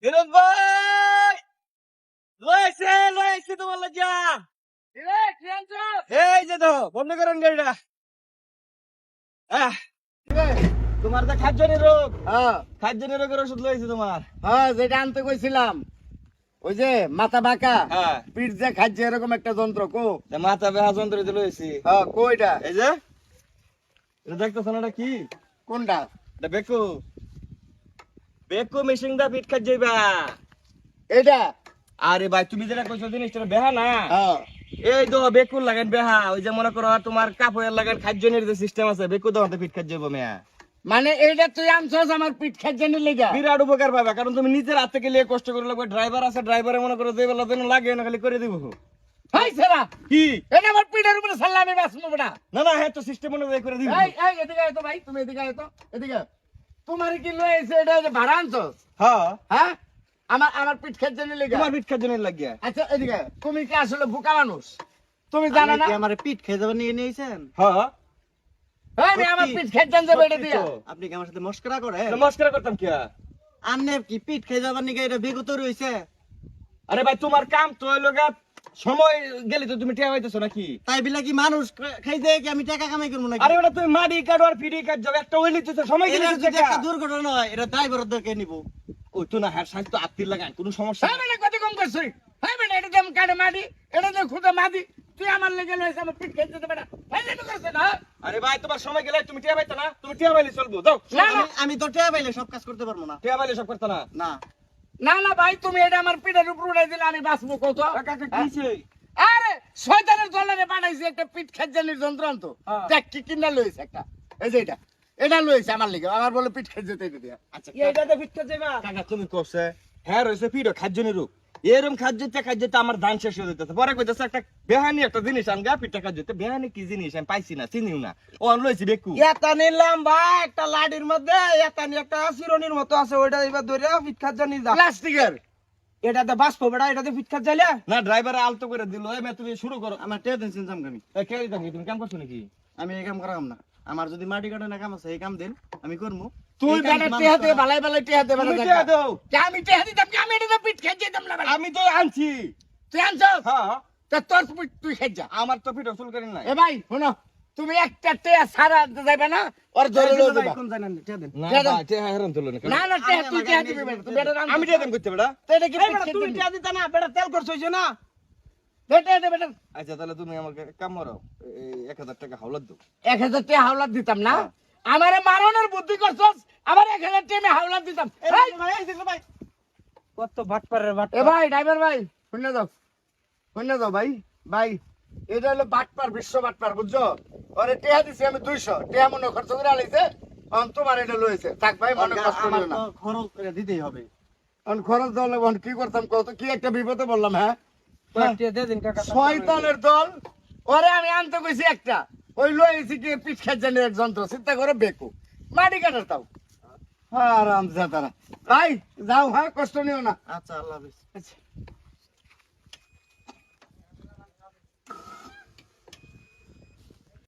বিনোদ ভাই লয়েছে তোমার লজ্জা এই যে তো বন্ধ করেন গাড়িটা। আহ, তোমার যে খাদ্যনি রোগ, খাদ্যনি রোগের ওষুধ লয়েছে তোমার। হ্যাঁ, যেটা আনতে কইছিলাম ওই যে মাথা বাঁকা হ্যাঁ, পিঠ যে খাচ্ছে এরকম একটা যন্ত্র কো। মাথা ব্যথা যন্ত্র দিতে লয়েছি। হ্যাঁ, কইটা এই যে এটা দেখতেছ না, এটা কি? কোনটা? এটা বেকু বেকু মেশিন দা পিঠ খাই যাইবা। এটা? আরে ভাই তুমি যেটা কইছো জিনিসটা বেহা না। হ্যাঁ, এই তো বেকুর লাগান বেহা, ওই যে মনে করো তোমার কাপড়ের লাগান খাদ্যনের যে সিস্টেম আছে, বেকু দাও পিঠ খাই যাবো মেয়া। মানে এইটা তুই আনছস আমার পিঠ খাচ্ছে নি লেগা? বিরাট উপকার পাবে, কারণ তুমি নিজের হাত থেকে লিয়ে কষ্ট করে লাগবে। ড্রাইভার আছে, ড্রাইভারে মনে করো যে বেলা দিন লাগে না খালি করে দিব। হাই সেরা, কি এটা আমার পিঠের উপরে ছাড়লে আমি বাঁচবো না। না না, হ্যাঁ তো সিস্টেম অনুযায়ী করে দিব। এই এই এদিকে আয় তো ভাই, তুমি এদিকে আয় তো, এদিকে আয়। তোমার কি লয়েছে এটা যে ভাড়া আনছস? হ্যাঁ, হ্যাঁ, আমার পিঠ খাচ্ছে নি লেগা? তোমার পিঠ খাদ্যনের লাগিয়া। আচ্ছা এদিকে আয়। তুমি কি আসলে বোকা মানুষ? তুমি জানো না আমার পিঠ খেয়ে যাবেন নিয়ে নিয়েছেন? হ্যাঁ, হ্যাঁ, আমি আমার পিঠ খাচ্ছেন যে বেড়ে দিয়া। আপনি কি আমার সাথে মস্করা করে? নমস্কার করতাম কি? আপনি কি পিঠ খেয়ে যাবেন নিকে এটা বিগত রয়েছে? আরে ভাই তোমার কাম তো হইলো গা, সময় গেলে তো তুমি টেয়া হইতেছো নাকি? তাই বিলা কি মানুষ খাই যায় কি আমি টাকা কামাই করবো নাকি? আরে ওটা তুমি মাটি কাটো আর ফিরি কাট যাবে, একটা হইলে তো সময় গেলে এটা তো যদি টাকা। একটা দুর্ঘটনা হয় এটা ড্রাইভারের দরকার নিব। ওই তো না, হ্যাঁ সাইড তো আত্মীর লাগান, কোনো সমস্যা হ্যাঁ নেই। মানে কত কম করছিস? হ্যাঁ মানে এটা যেমন কাটে মাটি, এটা যে খুদে মাটি, তুই আমার লেগে লইছ আমার পিঠ খেতে দেবে না। হ্যাঁ যেটা করছিস না? আরে ভাই তোমার সময় গেলে তুমি টেয়া পাইতা না, তুমি টেয়া পাইলে চলবো। যাও, না না আমি তো টাকা পাইলে সব কাজ করতে পারবো না। টেয়া পাইলে সব করতে না। না, না না ভাই, তুমি এটা আমার পিঠের উপর উড়াই দিলে আমি বাঁচবো কত? কাকা কিছে? আরে শয়তানের দলের বানাইছে একটা পিঠ খেজানির যন্ত্র আনতো। হ্যাঁ। দেখ কি কিনা লইছে একটা, এই যে এটা লইছে আমার লেগে, আমার বলে পিঠ খেজতে দিয়া। আচ্ছা এইটাতে ফিটতে যাইবা কাকা, তুমি কইছে হ্যাঁ রইছে পিড়ো খাদ্যনি রোগ। এরম খাদ্যতে আমার ধান শেষ হয়ে যেতেছে। পরে কইতেছে একটা বেহানি একটা জিনিস আনগা পিঠা খাদ্যতে। বেহানি কি জিনিস আমি পাইছি না, চিনিও না। ও লইছি বেকু। এটা নিলাম ভাই একটা লাডির মধ্যে, এটা নিয়ে একটা শিরোনির মতো আছে, ওইটা এবার ধরে পিঠ খাদ্য নিয়ে যা। প্লাস্টিকের এটাতে বাষ্প বেড়া, এটাতে পিঠ খাদ্য যাইলে না ড্রাইভারে আলতো করে দিল। এই মে তুমি শুরু করো। আমার টেয়া দিন চিন্তাম আমি। এই কে দিতাম কি, তুমি কাম করছো নাকি? আমি এই কাম করাম না। আমার যদি মাটি কাটা না কাম আছে এই কাম দেন আমি করবো। তুই এই কাম বেটা মানুষ টেহাতে করা- বালাই বালাই টেহাতে তুমি বেটা টেয়া দাও। আমি টেহা দিতাম কি? আমি এটা পিঠ খেয়ে যেতাম না বেটা। আমি তো আনছি। তুই আনছস? হ্যাঁ, তা তোর পিঠ তুই খেয়ে যা। আমার তো পিঠা চুল করেন নাই। এ ভাই শোনো, তুমি একটা টেহা সারা যাবে না, ওর ধরে লয়ে যাবা। কোন জানেন টেয়া দেন। না টেয়া দাও। ভাই, টেয়া হেরান তুলো না। না না টেহা তুই টেহা দিবি বেটা, তুই বেটা আমি টেয়া দেন করতে বেটা। তো এটা কি পিঠ খেয়ে তুমি দিবি? টেয়া দিতা না, বেটা তেল খরচ হইছে না। বেটা দে বেটা। আচ্ছা তাহলে তুমি আমাকে কাম করো, এই 1000 টাকা হাওলাত দাও। 1000 টাকা হাওলাত দিতাম না? হ্যাঁ। আমারে মারনের বুদ্ধি করছস, আবার 1000 টাকা আমি হাওলাত দিতাম। এই, এই দেখো ভাই কত বাটপারের বাট। এ ভাই ড্রাইভার ভাই শুনে যাও ভাই ভাই, এটা হলো বাটপার, বিশ্ব বাটপার, বুঝছো? ওরে টেহা দিছি আমি 200 টেহা মনে খরচ করে আলাইছে, অন তোমার এটা লইছে। থাক ভাই, মনে কষ্ট আমার নিও না। তো খরচ করে দিতেই হবে। অন খরচ দেওয়া লাগবে, অন কি করতাম কত কি একটা বিপদে বললাম। হ্যাঁ টেয়া দিয়ে দিন কাকা। শয়তানের দল, ওরে আমি আনতে কইছি একটা, ওই লইছি কি পিঠ খেজানের এক যন্ত্র, চিন্তা করে বেকু মাটি কাটার তাও। হ্যাঁ আরাম যা তারা ভাই, যাও, হ্যাঁ কষ্ট নিও না। আচ্ছা আল্লাহ হাফেজ। আচ্ছা।